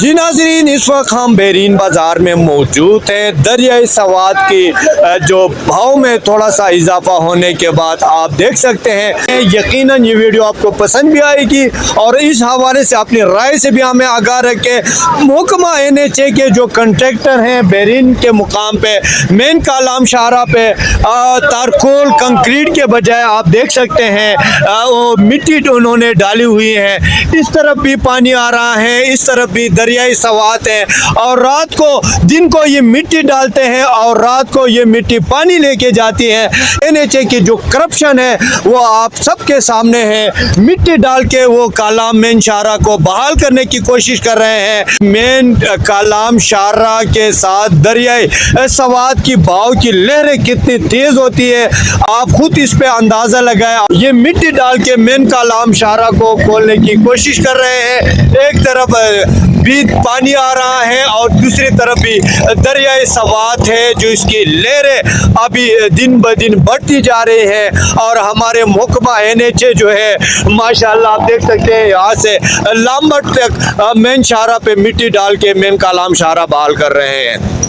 जी नाज़रीन, इस वक्त हम बेरीन बाज़ार में मौजूद हैं। दरियाई सवात की जो भाव में थोड़ा सा इजाफा होने के बाद आप देख सकते हैं, यकीनन ये वीडियो आपको पसंद भी आएगी और इस हवाले से अपनी राय से भी हमें आगाह रखें। महकमा NHA के जो कंट्रैक्टर हैं बेरीन के मुकाम पे मेन कालाम शाहरा पे तारकोल कंक्रीट के बजाय आप देख सकते हैं वो मिट्टी उन्होंने डाली हुई है। इस तरफ भी पानी आ रहा है, इस तरफ भी दरियाई सवात है और रात को दिन को ये मिट्टी डालते हैं और रात को ये मिट्टी पानी लेके जाती है। NHA की जो करप्शन है वो आप सबके सामने है। मिट्टी डाल के वो कालाम मेन शाहरा को बहाल करने की कोशिश कर रहे हैं। मेन कालाम शाहरा के साथ दरियाई सवात की भाव की लहरें कितनी तेज होती है आप खुद इस पे अंदाजा लगाए। ये मिट्टी डाल के मेन कालाम शाहरा को खोलने की कोशिश कर रहे हैं। एक तरफ भी पानी आ रहा है और दूसरी तरफ भी दरियाई सवात है जो इसकी लहरें अभी दिन ब दिन बढ़ती जा रही है। और हमारे महकमा NHA जो है माशाल्लाह आप देख सकते हैं यहाँ से लामट तक मेन शाहरा पे मिट्टी डाल के मेन कालाम शाहरा बहाल कर रहे हैं।